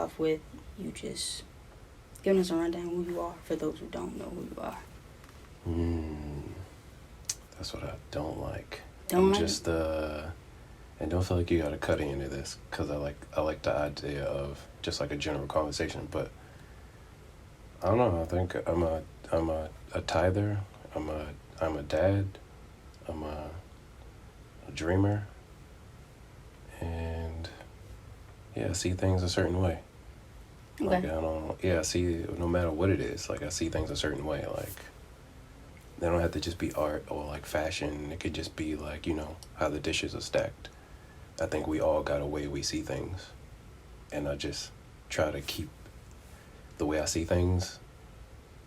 off with you just giving us a rundown who you are for those who don't know who you are. That's what I don't like. Don't and don't feel like you gotta cut into this, because I like the idea of just like a general conversation. But I don't know. I think I'm a tither. I'm a dad. I'm a dreamer. And yeah, I see things a certain way. Okay. Like I see, no matter what it is, like I see things a certain way. Like they don't have to just be art or like fashion. It could just be like, how the dishes are stacked. I think we all got a way we see things. And I just try to keep the way I see things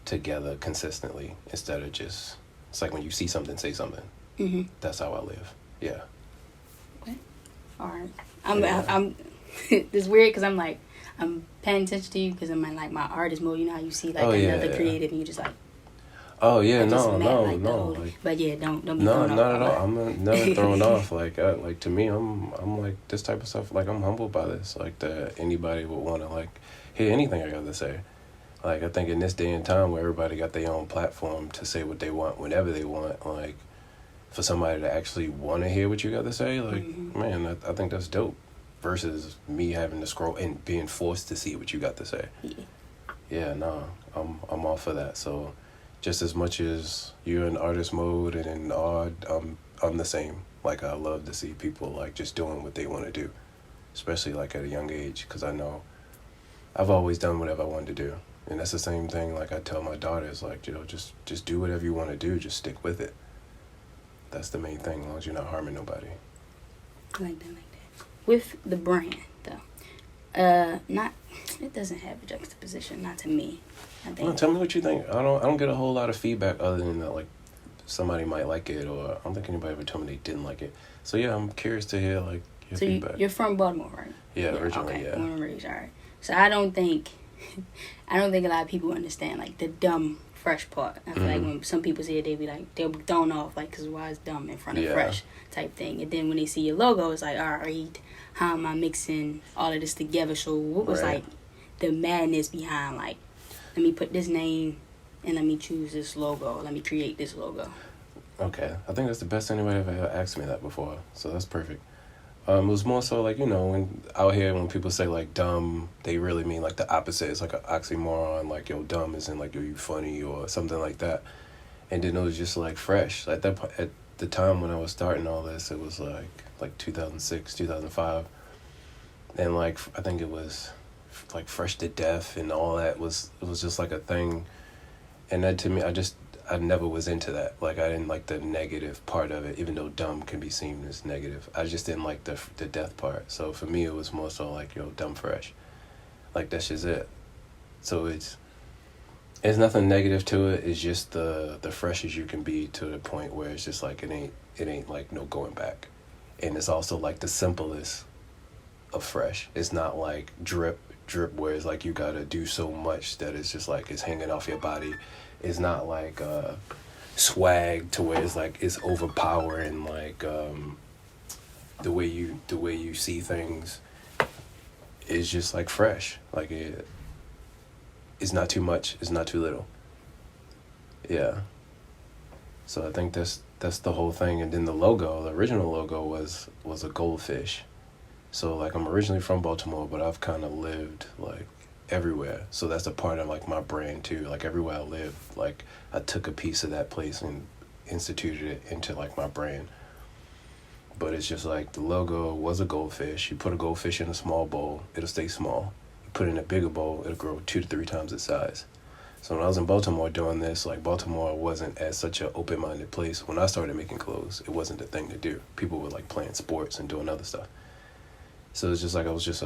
together consistently, instead of just, it's like when you see something, say something. Mm-hmm. That's how I live. Yeah. Okay. All right. I'm it's weird because I'm paying attention to you because I'm in like my artist mode. You know how you see like another creative and you just like. Oh yeah, no. But yeah, don't be no, thrown off. not at all. I'm never thrown off. Like to me, I'm like this type of stuff. Like I'm humbled by this. Like that anybody would want to like hear anything I got to say. Like I think in this day and time where everybody got their own platform to say what they want whenever they want, like for somebody to actually want to hear what you got to say, like man, I think that's dope. Versus me having to scroll and being forced to see what you got to say. Yeah, no, I'm all for that. So. Just as much as you're in artist mode and in art, I'm the same. Like I love to see people like just doing what they want to do, especially like at a young age, because I know I've always done whatever I wanted to do, and that's the same thing. Like I tell my daughters, like just do whatever you want to do, just stick with it. That's the main thing, as long as you're not harming nobody. I like that. With the brand though, it doesn't have a juxtaposition, not to me. Well, tell me what you think. I don't get a whole lot of feedback other than that, like somebody might like it, or I don't think anybody ever told me they didn't like it. So yeah, I'm curious to hear like your feedback. You're from Baltimore, right? Yeah, originally, okay. Yeah. Born and raised, all right. So I don't think a lot of people understand like the dumb fresh part. I feel like when some people see it, they'll be thrown off like, cause why is dumb in front of fresh type thing. And then when they see your logo, it's like, all right, how am I mixing all of this together? So what was like the madness behind like, let me put this name and let me choose this logo. Let me create this logo. Okay. I think that's the best anybody ever asked me that before. So that's perfect. It was more so like, when out here when people say like dumb, they really mean like the opposite. It's like an oxymoron, like yo, dumb isn't like yo, you funny or something like that. And then it was just like fresh. At the time when I was starting all this, it was like 2006, 2005. And like I think it was like Fresh to Death and all that was just like a thing. And that to me, I never was into that. Like I didn't like the negative part of it, even though dumb can be seen as negative. I just didn't like the death part. So for me, it was more so like, yo, dumb fresh. Like that's just it. So it's nothing negative to it. It's just the fresh as you can be, to the point where it's just like it ain't like no going back. And it's also like the simplest of fresh. It's not like drip where it's like you gotta do so much that it's just like it's hanging off your body. It's not like swag to where it's like it's overpowering, like the way you see things is just like fresh. Like it's not too much, it's not too little. Yeah. So I think that's the whole thing. And then the original logo was a goldfish. So like I'm originally from Baltimore, but I've kind of lived like everywhere. So that's a part of like my brand too. Like everywhere I lived, like I took a piece of that place and instituted it into like my brand. But it's just like the logo was a goldfish. You put a goldfish in a small bowl, it'll stay small. You put it in a bigger bowl, it'll grow 2 to 3 times its size. So when I was in Baltimore doing this, like Baltimore wasn't as such an open-minded place. When I started making clothes, it wasn't the thing to do. People were like playing sports and doing other stuff. So it's just like I was just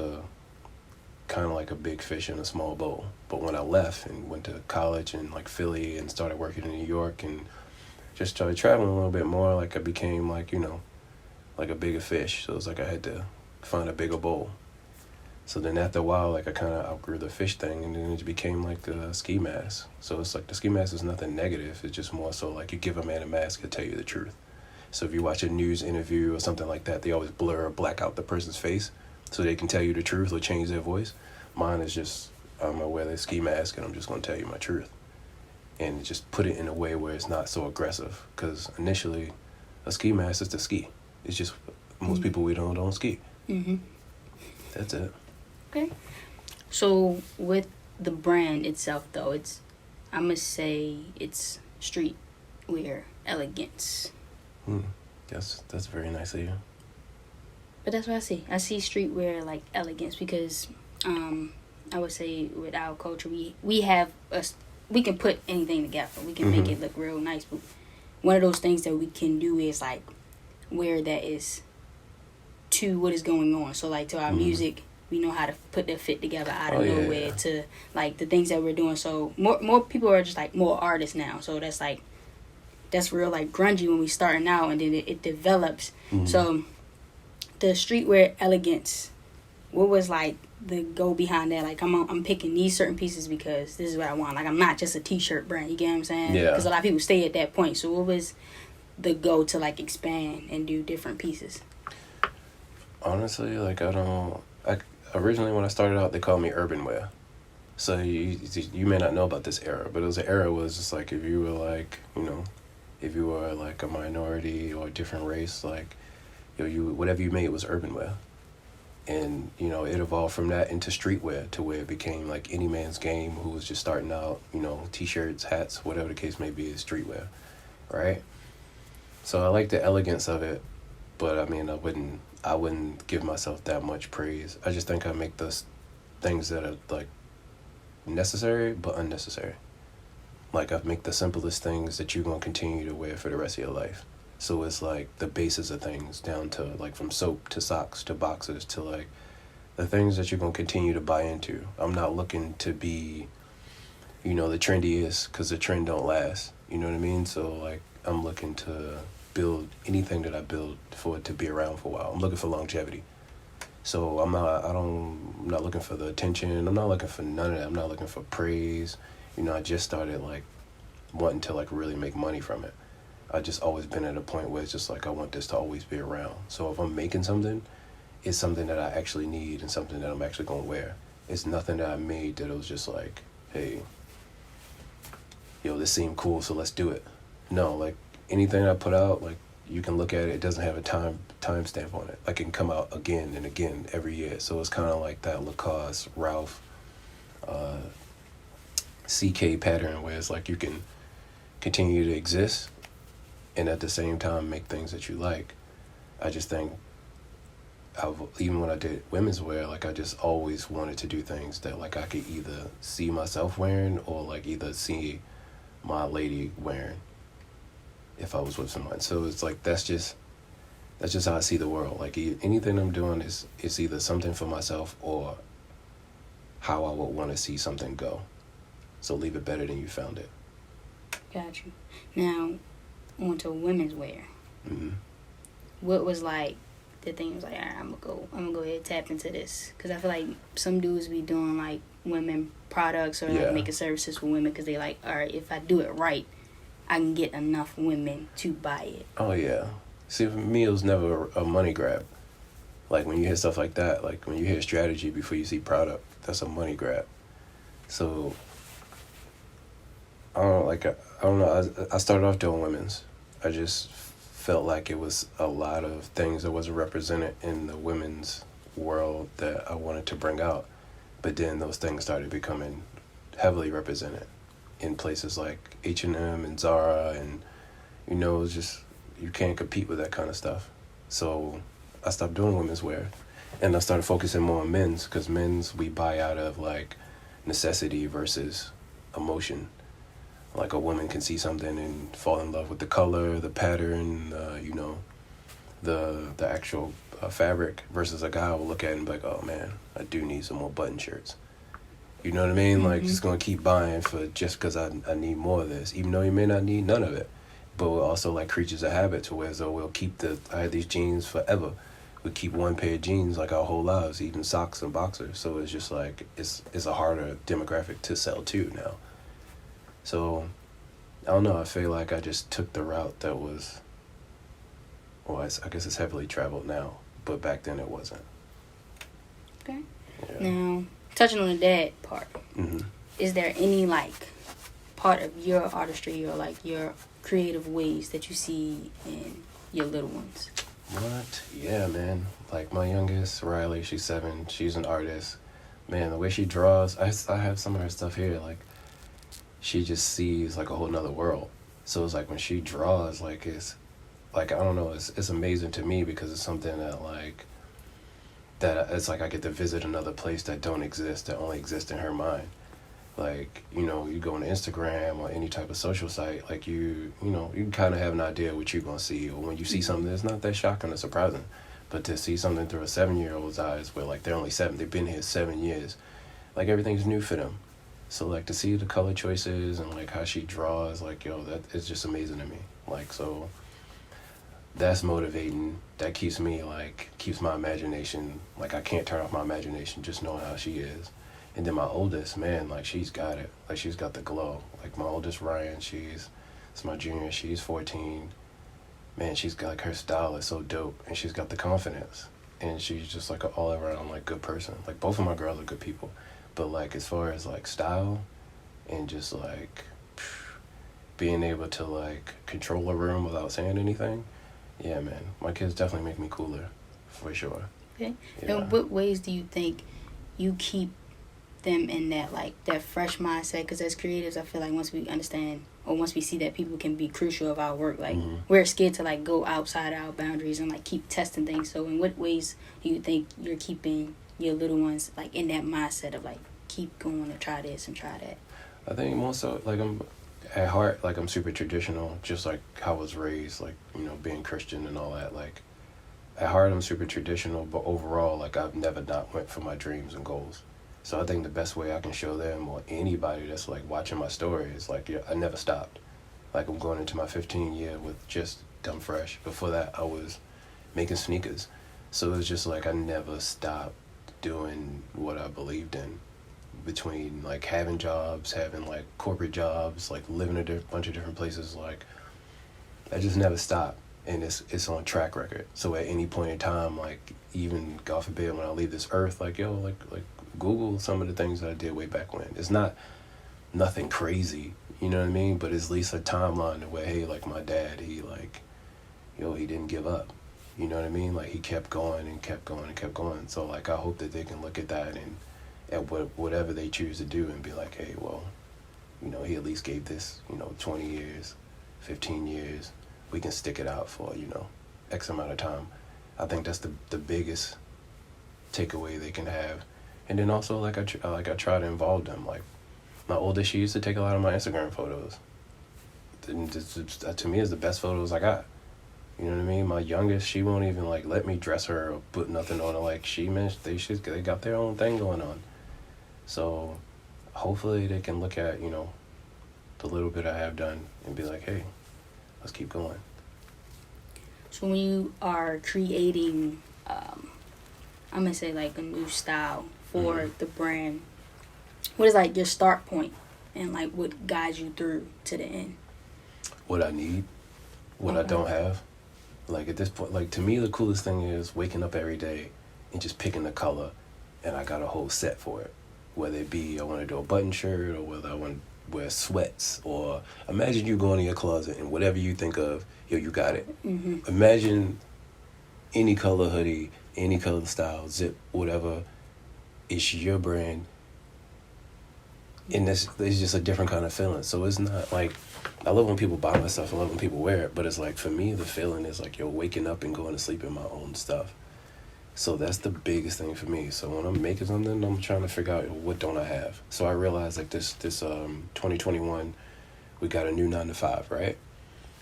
kind of like a big fish in a small bowl. But when I left and went to college in like Philly and started working in New York and just started traveling a little bit more, like I became like, like a bigger fish. So it's like I had to find a bigger bowl. So then after a while, like I kind of outgrew the fish thing, and then it became like a ski mask. So it's like the ski mask is nothing negative. It's just more so like you give a man a mask, he'll tell you the truth. So if you watch a news interview or something like that, they always blur or black out the person's face so they can tell you the truth or change their voice. Mine is just, I'm gonna wear the ski mask and I'm just gonna tell you my truth, and just put it in a way where it's not so aggressive. Because initially, a ski mask is to ski. It's just most people we don't ski. That's it. Okay. So with the brand itself, though, I must say it's streetwear elegance. That's very nice of you. But that's what I see. I see streetwear like elegance because I would say with our culture we have we can put anything together. We can make it look real nice. But one of those things that we can do is like wear that is to what is going on. So like to our music, we know how to put that fit together out of nowhere to like the things that we're doing. So more people are just like more artists now. So that's real like grungy when we starting out, and then it develops. So the streetwear elegance, what was like the go behind that? Like I'm picking these certain pieces because this is what I want. Like I'm not just a t-shirt brand. You get what I'm saying? Yeah. Because a lot of people stay at that point. So what was the go to like expand and do different pieces? Honestly, like originally when I started out, they called me urban wear. So you may not know about this era, but it was an era was just like if you were like, if you were like a minority or a different race, like you whatever you made was urban wear. And it evolved from that into streetwear to where it became like any man's game who was just starting out, t-shirts, hats, whatever the case may be, is streetwear, right? So I like the elegance of it, but I mean I wouldn't give myself that much praise. I just think I make those things that are like necessary but unnecessary. Like I make the simplest things that you're gonna continue to wear for the rest of your life. So it's like the basis of things down to like from soap to socks to boxers to like the things that you're gonna continue to buy into. I'm not looking to be, the trendiest, because the trend don't last. You know what I mean? So like I'm looking to build anything that I build for it to be around for a while. I'm looking for longevity. So I'm not looking for the attention. I'm not looking for none of that. I'm not looking for praise. I just started like wanting to like really make money from it. I just always been at a point where it's just like I want this to always be around. So if I'm making something, it's something that I actually need and something that I'm actually gonna wear. It's nothing that I made that it was just like, hey, this seemed cool, so let's do it. No, like anything I put out, like you can look at it, it doesn't have a time stamp on it. Like it can come out again and again every year. So it's kind of like that Lacoste, Ralph, CK pattern where it's like you can continue to exist and at the same time make things that you like. I just think even when I did women's wear, like I just always wanted to do things that like I could either see myself wearing or like either see my lady wearing if I was with someone. So it's like that's just how I see the world. Like anything I'm doing is either something for myself or how I would want to see something go. So leave it better than you found it. Got you. Now, on to women's wear. What was like the thing was like, all right, I'm gonna go ahead and tap into this, because I feel like some dudes be doing like women products or like making services for women because they like, all right, if I do it right, I can get enough women to buy it. Oh yeah. See, for me, it was never a money grab. Like when you hear stuff like that, like when you hear strategy before you see product, that's a money grab. So I don't know. I started off doing women's. I just felt like it was a lot of things that wasn't represented in the women's world that I wanted to bring out. But then those things started becoming heavily represented in places like H&M and Zara, and it's just, you can't compete with that kind of stuff. So I stopped doing women's wear and I started focusing more on men's, because men's we buy out of like necessity versus emotion. Like a woman can see something and fall in love with the color, the pattern, the actual fabric, versus a guy will look at it and be like, oh man, I do need some more button shirts. You know what I mean? Like just gonna keep buying for just because I need more of this, even though you may not need none of it. But we're also like creatures of habit, to where so we'll keep I had these jeans forever. We keep one pair of jeans like our whole lives, even socks and boxers. So it's just like it's a harder demographic to sell to now. So, I don't know, I feel like I just took the route that was, I guess it's heavily traveled now, but back then it wasn't. Okay. Yeah. Now, touching on the dad part, Mm-hmm. is there any like part of your artistry or like your creative ways that you see in your little ones? What? Yeah, man. Like my youngest, Riley, she's 7. She's an artist. Man, the way she draws, I have some of her stuff here. Like, she just sees like a whole nother world. So it's like when she draws, like it's, like I don't know, it's amazing to me because it's something that like, that it's like I get to visit another place that don't exist, that only exist in her mind. Like, you know, you go on Instagram or any type of social site, like you know, you kind of have an idea what you're going to see. Or when you see something that's not that shocking or surprising. But to see something through a 7-year-old's eyes where, like, they're only 7, they've been here 7 years, like, everything's new for them. So, like, to see the color choices and, like, how she draws, like, yo, that is just amazing to me. Like, so that's motivating. That keeps me, like, keeps my imagination, like, I can't turn off my imagination just knowing how she is. And then my oldest, man, like, she's got it. Like, she's got the glow. Like, my oldest, Ryan, it's my junior, she's 14. Man, she's got, like, her style is so dope. And she's got the confidence. And she's just, like, an all-around, like, good person. Like, both of my girls are good people. But, like, as far as, like, style and just, like, being able to, like, control a room without saying anything, yeah, man, my kids definitely make me cooler, for sure. Okay. Yeah. And what ways do you think you keep them in that, like, that fresh mindset? Because as creatives, I feel like once we understand or once we see that people can be crucial of our work, like, we're scared to, like, go outside our boundaries and, like, keep testing things. So in what ways do you think you're keeping your little ones, like, in that mindset of, like, keep going and try this and try that? I think more so, like, I'm at heart, like, I'm super traditional, just like how I was raised, like, you know, being Christian and all that. Like, at heart, I'm super traditional, but overall, like, I've never not went for my dreams and goals. So I think the best way I can show them or anybody that's, like, watching my story is, like, yeah, I never stopped. Like, I'm going into my 15th year with just DumbFresh. Before that, I was making sneakers. So it was just, like, I never stopped doing what I believed in. Between, like, having jobs, having, like, corporate jobs, like, living in a bunch of different places, like, I just never stopped. And it's on track record. So at any point in time, like, even, God forbid, when I leave this earth, like, yo, like Google some of the things that I did way back when. It's not nothing crazy, you know what I mean? But it's at least a timeline where, hey, like, my dad, he, like, yo, he didn't give up. You know what I mean? Like, he kept going and kept going and kept going. So, like, I hope that they can look at that and at whatever they choose to do and be like, hey, well, you know, he at least gave this, you know, 20 years, 15 years. We can stick it out for, you know, X amount of time. I think that's the biggest takeaway they can have. And then also, like, I try to involve them. Like, my oldest, she used to take a lot of my Instagram photos. And to me, is the best photos I got. You know what I mean? My youngest, she won't even, like, let me dress her or put nothing on her. Like, they got their own thing going on. So hopefully they can look at, you know, the little bit I have done and be like, hey, let's keep going. So when you are creating, I'm going to say, like, a new style for the brand, what is, like, your start point and, like, what guides you through to the end? What I need, what I don't have. Like, at this point, like, to me, the coolest thing is waking up every day and just picking a color, and I got a whole set for it. Whether it be I want to do a button shirt or whether I want to wear sweats, or imagine you going in your closet and whatever you think of, yo, you got it. Imagine any color hoodie, any color style, zip, whatever. It's your brand. And it's just a different kind of feeling. So it's not like, I love when people buy my stuff, I love when people wear it, but it's like, for me, the feeling is like, yo, waking up and going to sleep in my own stuff. So that's the biggest thing for me. So when I'm making something, I'm trying to figure out what don't I have. So I realized, like, this 2021, we got a new 9-to-5, right?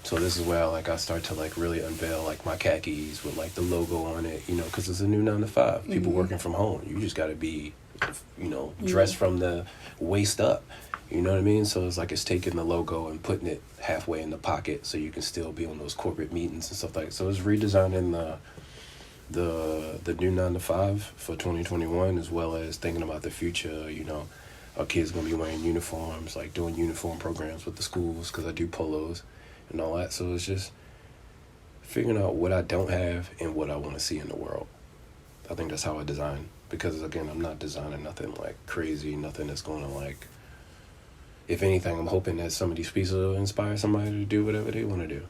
So this is where I start to, like, really unveil, like, my khakis with, like, the logo on it, you know, because it's a new 9-to-5. People working from home. You just got to be, you know, dressed from the waist up. You know what I mean? So it's like it's taking the logo and putting it halfway in the pocket so you can still be on those corporate meetings and stuff like that. So it's redesigning the new 9-to-5 for 2021, as well as thinking about the future. You know, our kids gonna be wearing uniforms, like doing uniform programs with the schools, because I do polos and all that. So it's just figuring out what I don't have and what I want to see in the world. I think that's how I design. because again, I'm not designing nothing like crazy, nothing that's going to like, if anything, I'm hoping that some of these pieces will inspire somebody to do whatever they want to do.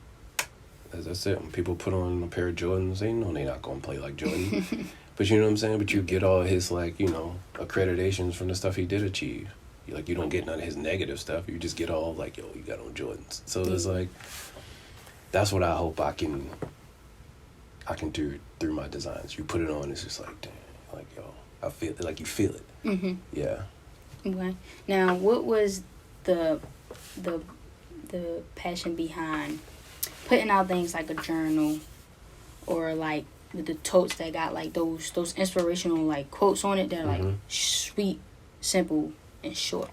That's it. When people put on a pair of Jordans, they know they're not going to play like Jordan. But you know what I'm saying? But you get all his, like, you know, accreditations from the stuff he did achieve. Like, you don't get none of his negative stuff. You just get all, like, yo, you got on Jordans. So it's like, that's what I hope I can do through my designs. You put it on, it's just like, damn, like, yo, I feel it. Like, you feel it. Mm-hmm. Yeah. Okay. Now, what was the passion behind putting out things like a journal, or like with the totes that got like those inspirational like quotes on it that are like sweet, simple, and short?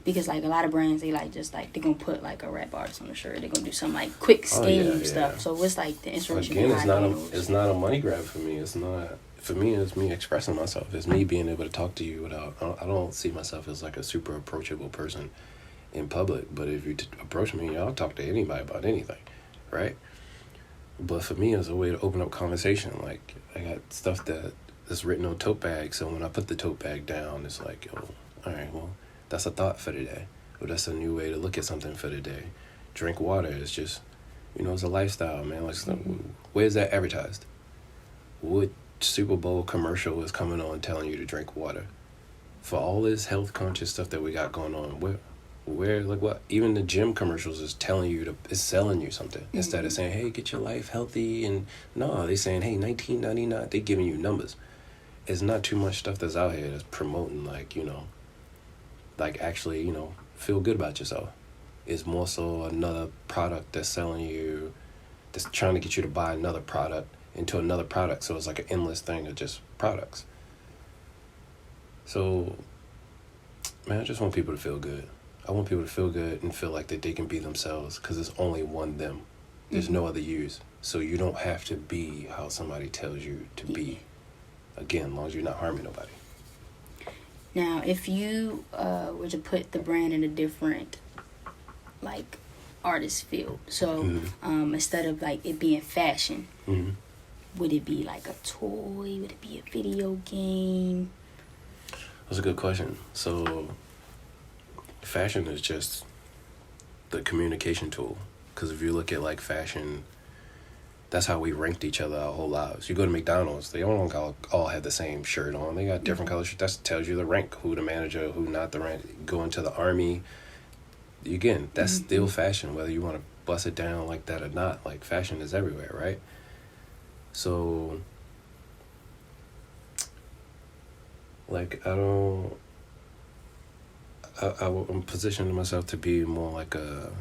Because like a lot of brands, they like just like they're gonna put like a rap artist on the shirt. They're gonna do some like quick scheme stuff. So what's like the inspiration behind it's not a money grab for me. It's not. For me, it's me expressing myself. It's me being able to talk to you without. I don't see myself as like a super approachable person in public. But if you approach me, I'll talk to anybody about anything, right? But for me, it's a way to open up conversation. Like, I got stuff that's written on tote bags. So when I put the tote bag down, it's like, oh, all right, well, that's a thought for the day. Or that's a new way to look at something for the day. Drink water is just, you know, it's a lifestyle, man. Like, where's that advertised? What Super Bowl commercial is coming on telling you to drink water? For all this health conscious stuff that we got going on, where like what? Even the gym commercials is telling you is selling you something instead of saying, hey, get your life healthy. And no, they saying, hey, $19.99. They giving you numbers. It's not too much stuff that's out here that's promoting, like, you know, like actually, you know, feel good about yourself. It's more so another product that's selling you, that's trying to get you to buy another product into another product. So it's like an endless thing of just products. So, man, I just want people to feel good. I want people to feel good and feel like that they can be themselves, because there's only one them. There's no other yous. So you don't have to be how somebody tells you to be. Again, as long as you're not harming nobody. Now, if you were to put the brand in a different, like, artist field, so instead of, like, it being fashion, would it be, like, a toy? Would it be a video game? That's a good question. So, fashion is just the communication tool. Because if you look at, like, fashion, that's how we ranked each other our whole lives. You go to McDonald's, they don't all have the same shirt on. They got different color shirts. That tells you the rank, who the manager, who not the rank. Go into the army. Again, that's still fashion, whether you want to bust it down like that or not. Like, fashion is everywhere, right? So, like, I'm positioning myself to be more like a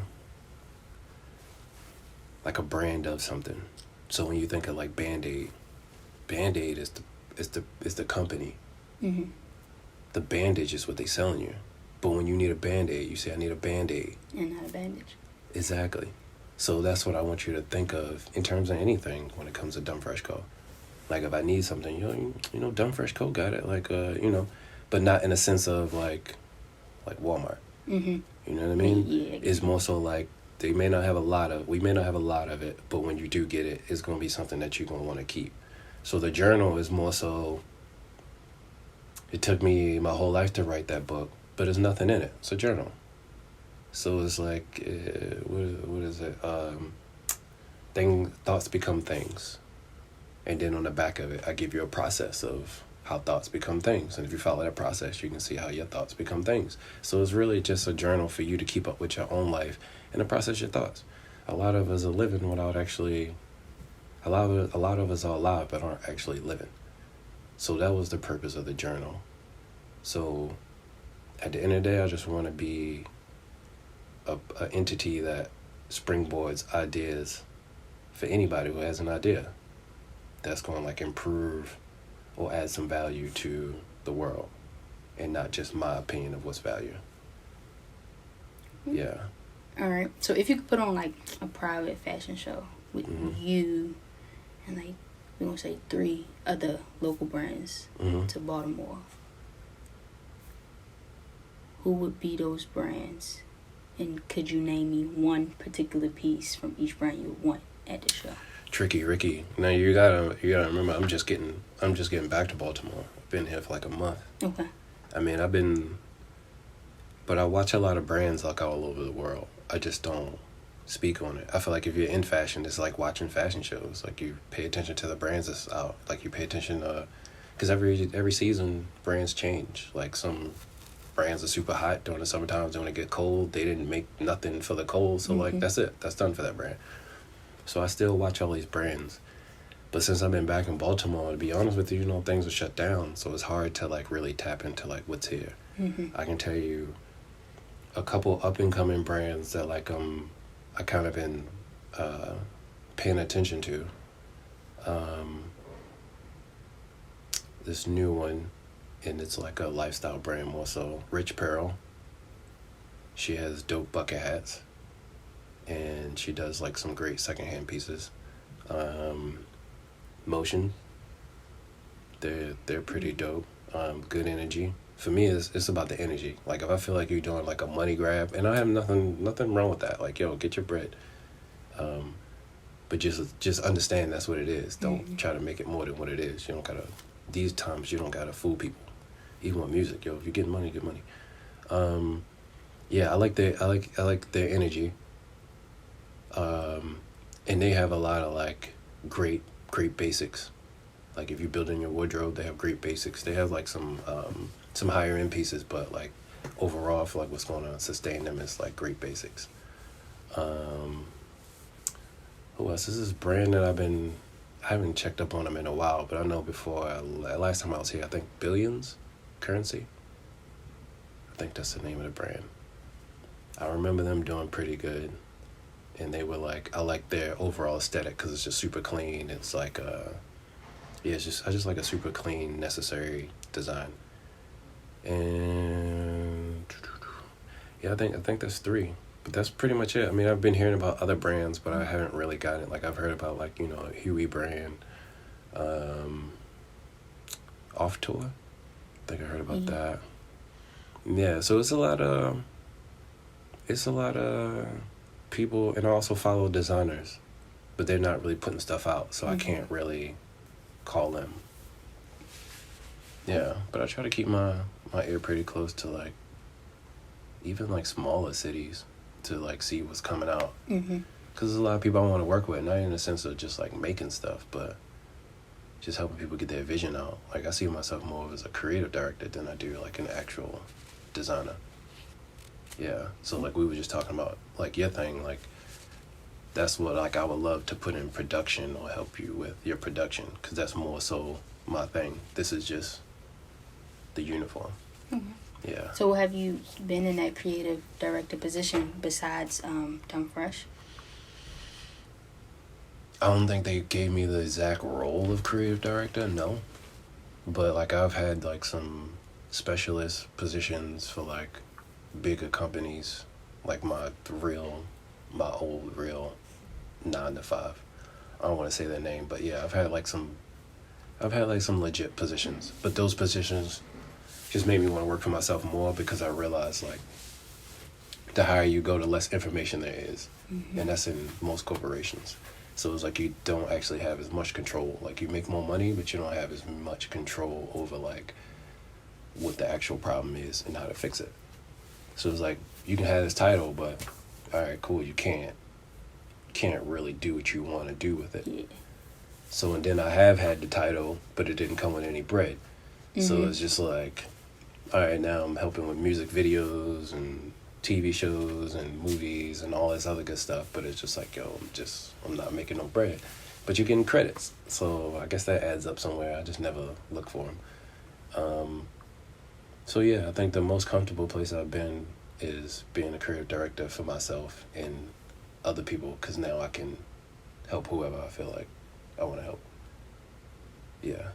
brand of something. So when you think of like Band-Aid is the company. The bandage is what they selling you. But when you need a Band-Aid, you say, I need a Band-Aid. And not a bandage. Exactly. So that's what I want you to think of in terms of anything when it comes to DumbFreshCo. Like, if I need something, you know, DumbFreshCo got it. Like, you know, but not in a sense of like Walmart. You know what I mean? Yeah. It's more so like, we may not have a lot of it, but when you do get it, it's going to be something that you're going to want to keep. So the journal is more so, it took me my whole life to write that book, but there's nothing in it. It's a journal. So it's like, what is it? Thoughts become things. And then on the back of it, I give you a process of how thoughts become things. And if you follow that process, you can see how your thoughts become things. So it's really just a journal for you to keep up with your own life and to process your thoughts. A lot of us are living without actually, a lot of us are alive but aren't actually living. So that was the purpose of the journal. So at the end of the day, I just want to be an entity that springboards ideas for anybody who has an idea that's going to like improve or add some value to the world, and not just my opinion of what's value. Yeah. All right. So if you could put on like a private fashion show with you and like, we're going to say 3 other local brands to Baltimore, who would be those brands? And could you name me one particular piece from each brand you would want at the show? Tricky Ricky. Now you gotta remember, I'm just getting back to Baltimore. I've been here for like a month. Okay. I mean, but I watch a lot of brands like all over the world. I just don't speak on it. I feel like if you're in fashion, it's like watching fashion shows. Like you pay attention to the brands that's out. Like you pay attention because every season brands change. Like some brands are super hot during the summertime. When it get cold, they didn't make nothing for the cold. So like that's it. That's done for that brand. So I still watch all these brands. But since I've been back in Baltimore, to be honest with you, things are shut down. So it's hard to like really tap into like what's here. I can tell you a couple up and coming brands that like I kind of been paying attention to. This new one, and it's like a lifestyle brand more so. Rich Pearl. She has dope bucket hats, and she does like some great secondhand pieces. Motion. They're pretty dope. Good energy. For me, it's about the energy. Like if I feel like you're doing like a money grab, and I have nothing wrong with that. Like yo, get your bread. But just understand that's what it is. Don't try to make it more than what it is. You don't gotta. These times you don't gotta fool people. Even with music, yo, if you get money, get money. Yeah, I like their energy. And they have a lot of like great basics. Like if you're building your wardrobe, they have great basics. They have like some higher end pieces, but like overall, I feel like what's going to sustain them is like great basics. Who else? This is a brand that I haven't checked up on them in a while, but I know before last time I was here, I think Billions Currency. I think that's the name of the brand. I remember them doing pretty good, and they were like, I like their overall aesthetic because it's just super clean. It's like I just like a super clean, necessary design. And yeah, I think that's 3. But that's pretty much it. I mean, I've been hearing about other brands, but I haven't really gotten it. Like I've heard about like Huey brand, Off Tour. I think I heard about that. Yeah, so it's a lot of people, and I also follow designers, but they're not really putting stuff out, so I can't really call them. Yeah, but I try to keep my ear pretty close to like even like smaller cities to like see what's coming out. Because there's a lot of people I want to work with, not in the sense of just like making stuff, but just helping people get their vision out. Like I see myself more as a creative director than I do like an actual designer. Yeah, so like we were just talking about like your thing, like that's what like I would love to put in production or help you with your production, because that's more so my thing. This is just the uniform. Yeah. So have you been in that creative director position besides DumbFresh? I don't think they gave me the exact role of creative director, no. But like I've had like some specialist positions for like bigger companies, like my old real 9 to 5. I don't want to say their name, but yeah, I've had some legit positions, but those positions just made me want to work for myself more, because I realized like the higher you go, the less information there is, and that's in most corporations. So it's like you don't actually have as much control. Like you make more money, but you don't have as much control over like what the actual problem is and how to fix it. So it's like you can have this title, but all right, cool, you can't really do what you want to do with it. Yeah. So and then I have had the title, but it didn't come with any bread. So it's just like, all right, now I'm helping with music videos and TV shows and movies and all this other good stuff, but it's just like, yo, I'm not making no bread. But you're getting credits, so I guess that adds up somewhere. I just never look for them. So yeah, I think the most comfortable place I've been is being a creative director for myself and other people, because now I can help whoever I feel like I want to help. Yeah.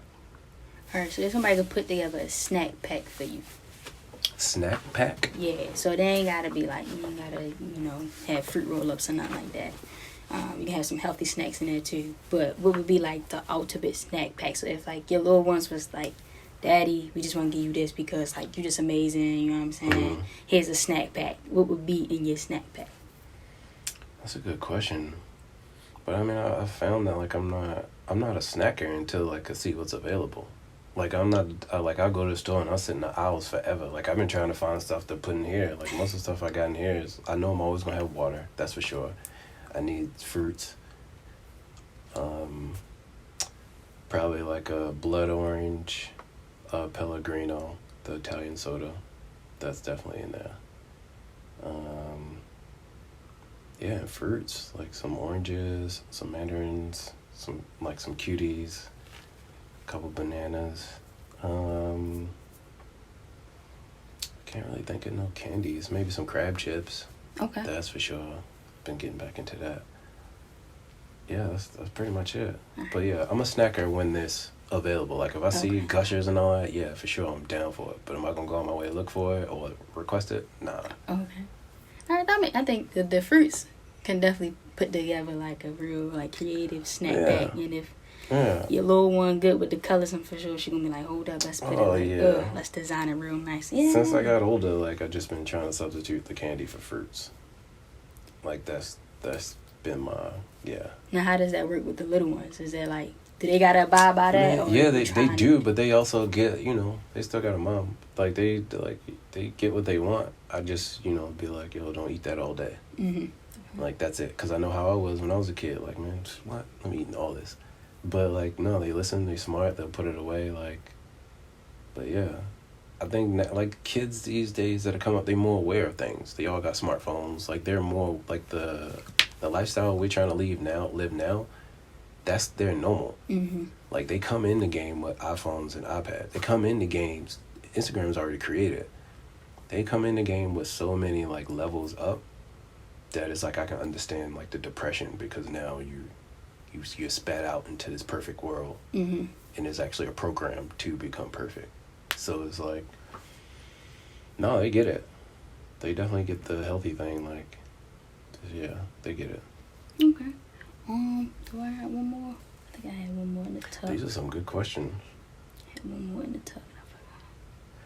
Alright, so if somebody could put together a snack pack for you. Snack pack? Yeah, so they ain't gotta be like, you ain't gotta, have fruit roll-ups or nothing like that. You can have some healthy snacks in there too. But what would be like the ultimate snack pack? So if like your little ones was like, Daddy, we just want to give you this because like you're just amazing, you know what I'm saying? Here's a snack pack. What would be in your snack pack? That's a good question. But I mean, I found that like I'm not a snacker until like I see what's available. Like I'm not like I'll go to the store and I'll sit in the aisles forever. Like I've been trying to find stuff to put in here. Like most of the stuff I got in here is I know I'm always gonna have water. That's for sure. I need fruits. Probably like a blood orange, Pellegrino, the Italian soda. That's definitely in there. Yeah, and fruits like some oranges, some mandarins, some cuties, a couple bananas. Can't really think of no candies. Maybe some crab chips. Okay. That's for sure. Been getting back into that. Yeah, that's pretty much it. But yeah, I'm a snacker when this available. Like if I see Gushers and all that, yeah, for sure I'm down for it. But am I gonna go on my way to look for it or request it? Nah. Okay. All right, I think the fruits can definitely put together like a real like creative snack pack. And if your little one good with the colors, and for sure she gonna be like, hold up, let's put it like, let's design it real nice. Yeah. Since I got older, like I just been trying to substitute the candy for fruits. Like that's been my Now how does that work with the little ones? Is that like, do they gotta abide by that? Yeah, they do, but they also get, they still got a mom. Like they get what they want. I just be like, yo, don't eat that all day. Like that's it, because I know how I was when I was a kid. Like, man, what? I'm eating all this. But like no, they listen, they smart, they'll put it away. Like, but yeah, I think like kids these days that are coming up, they more aware of things. They all got smartphones. Like they're more like the lifestyle we're trying to live now. That's their normal. Like they come in the game with iPhones and iPads. They come in the games. Instagram's already created. They come in the game with so many like levels up that it's like I can understand like the depression, because now you're spat out into this perfect world, and it's actually a program to become perfect. So it's like, no, they get it. They definitely get the healthy thing. Like, yeah, they get it. Okay. Do I have one more? I think I had one more in the tub. These are some good questions. I had one more in the tub.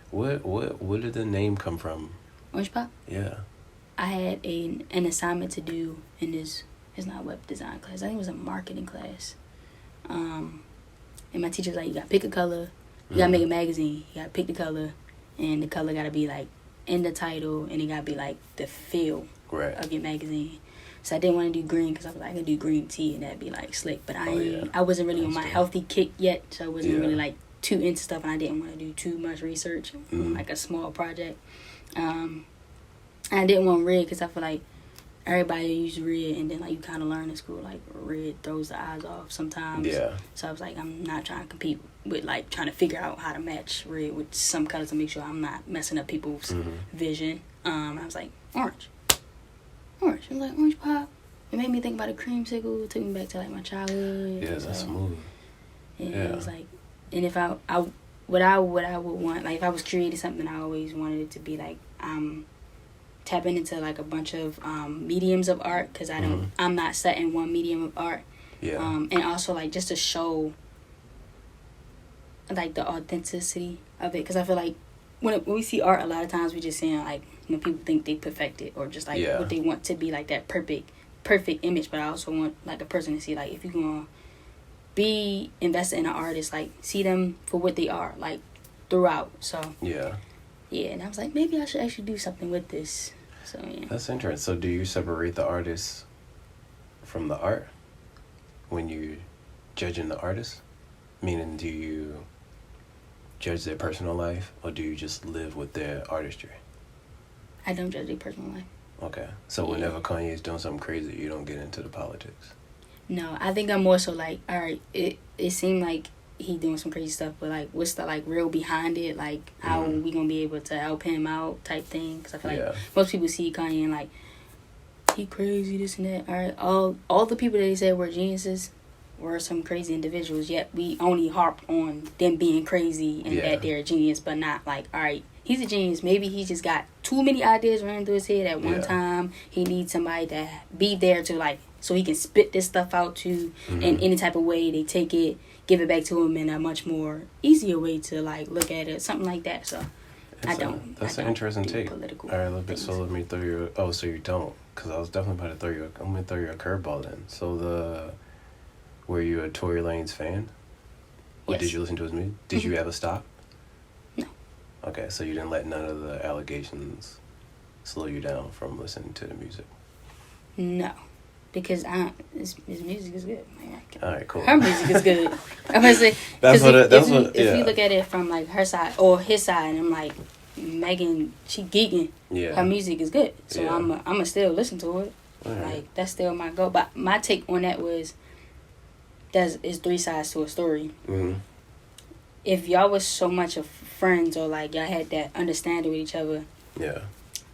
Where did the name come from? Orange Pop? Yeah. I had an assignment to do in this. It's not a web design class. I think it was a marketing class. And my teacher was like, you gotta pick a color. You gotta make a magazine. You gotta pick the color, and the color gotta be like in the title, and it gotta be like the feel of your magazine. So I didn't want to do green because I was like, I could do green tea and that'd be like slick. But I wasn't really on my healthy kick yet, so I wasn't really like too into stuff, and I didn't want to do too much research on like a small project. I didn't want red because I feel like everybody use red, and then like you kind of learn in school like red throws the eyes off sometimes. Yeah. So I was like, I'm not trying to compete with like trying to figure out how to match red with some colors to make sure I'm not messing up people's vision. I was like, orange. It was like Orange Pop. It made me think about a creamsicle. It took me back to like my childhood. Yeah, that's smooth. Yeah, it was like, and if what I would want, like if I was creating something, I always wanted it to be like tapping into like a bunch of mediums of art, because I'm not set in one medium of art. Yeah. And also like just to show like the authenticity of it, because I feel like when we see art, a lot of times we just seeing like when people think they perfect it, or just like what they want to be like that perfect image. But I also want like a person to see like, if you're gonna be invested in an artist, like see them for what they are, like throughout. So yeah, and I was like, maybe I should actually do something with this. So yeah, that's interesting. So do you separate the artist from the art when you're judging the artist? Meaning, do you judge their personal life, or do you just live with their artistry? I don't judge their personal life. Okay. So whenever Kanye's doing something crazy, you don't get into the politics? No, I think I'm more so like, all right, it seemed like he doing some crazy stuff, but like, what's the like real behind it? Like, how are we gonna be able to help him out type thing? Because I feel like most people see Kanye and like, he crazy, this and that. All right, all the people that they said were geniuses were some crazy individuals, yet we only harped on them being crazy and that they're a genius, but not like, all right, he's a genius. Maybe he just got too many ideas running through his head at one time. He needs somebody to be there to like, so he can spit this stuff out to in any type of way. They take it, give it back to him in a much more easier way to like look at it, something like that. So that's an interesting take. All right, let me throw your. Oh, so you don't. because I was definitely about to throw you. I'm gonna throw you a curveball then. So were you a Tory Lanez fan? Or Yes. did you listen to his music? Did you ever stop? No. Okay, so you didn't let none of the allegations slow you down from listening to the music? No. Because his music is good. Like, all right, cool. Her music is good. I'm gonna say if you look at it from like her side or his side, I'm like, Megan, she geeking. Yeah. Her music is good, so Yeah. I'ma still listen to it. Right. Like that's still my goal. But my take on that was, is 3 sides to a story. Mm-hmm. If y'all was so much of friends or like y'all had that understanding with each other, Yeah.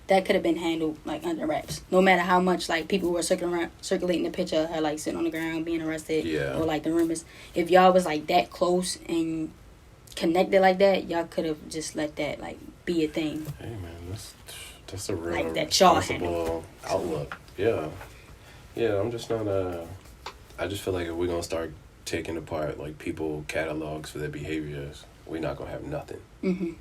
that could have been handled like under wraps. No matter how much like people were circulating the picture of her like sitting on the ground being arrested, Yeah. or like the rumors. If y'all was like that close and connected like that, y'all could have just let that like be a thing. Hey man, that's a real Like that y'all responsible outlook. Yeah. Yeah, I'm just not I just feel like if we're gonna start taking apart like people catalogs for their behaviors, we're not gonna have nothing. Mm-hmm.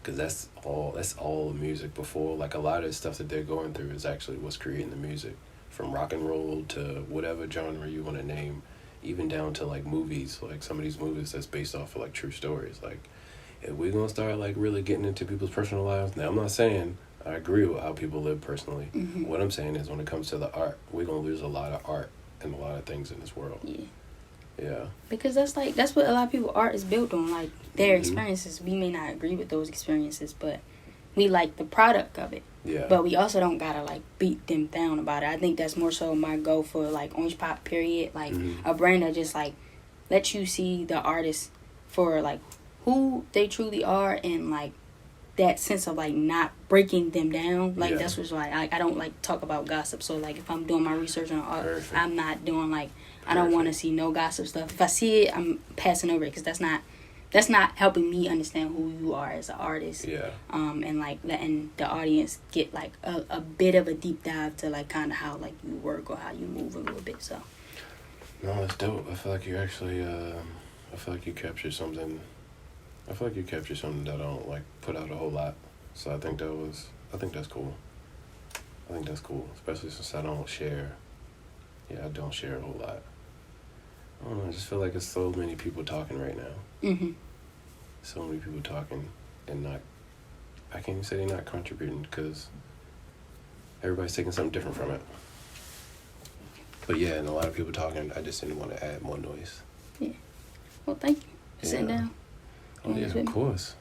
Cause that's all music before. Like a lot of the stuff that they're going through is actually what's creating the music, from rock and roll to whatever genre you want to name, even down to like movies. Like some of these movies that's based off of like true stories. Like if we're gonna start like really getting into people's personal lives, now I'm not saying I agree with how people live personally. Mm-hmm. What I'm saying is when it comes to the art, we're gonna lose a lot of art and a lot of things in this world. Yeah. Yeah. Because that's what a lot of people art is built on, like their Mm-hmm. experiences. We may not agree with those experiences, but we like the product of it. Yeah. But we also don't gotta like beat them down about it. I think that's more so my goal for like Orange Pop period. Like Mm-hmm. a brand that just like lets you see the artist for like who they truly are, and like that sense of like not breaking them down. Like Yeah. that's what's why I don't like talk about gossip. So like if I'm doing my research on art, Perfect. I'm not doing like, I don't want to see no gossip stuff. If I see it, I'm passing over it, because that's not helping me understand who you are as an artist. Yeah. And like letting the audience get like a bit of a deep dive to like kind of how like you work or how you move a little bit. So No, that's dope. I feel like you actually, I feel like you captured something. I feel like you captured something that I don't like put out a whole lot. So I think that's cool. I think that's cool, especially since I don't share. Yeah, I don't share a whole lot. I don't know. I just feel like it's so many people talking right now. mm-hmm. So many people talking and not. I can't even say they're not contributing because everybody's taking something different from it. But yeah, and a lot of people talking. I just didn't want to add more noise. Yeah. Well, thank you for sitting down. Oh yeah, of course.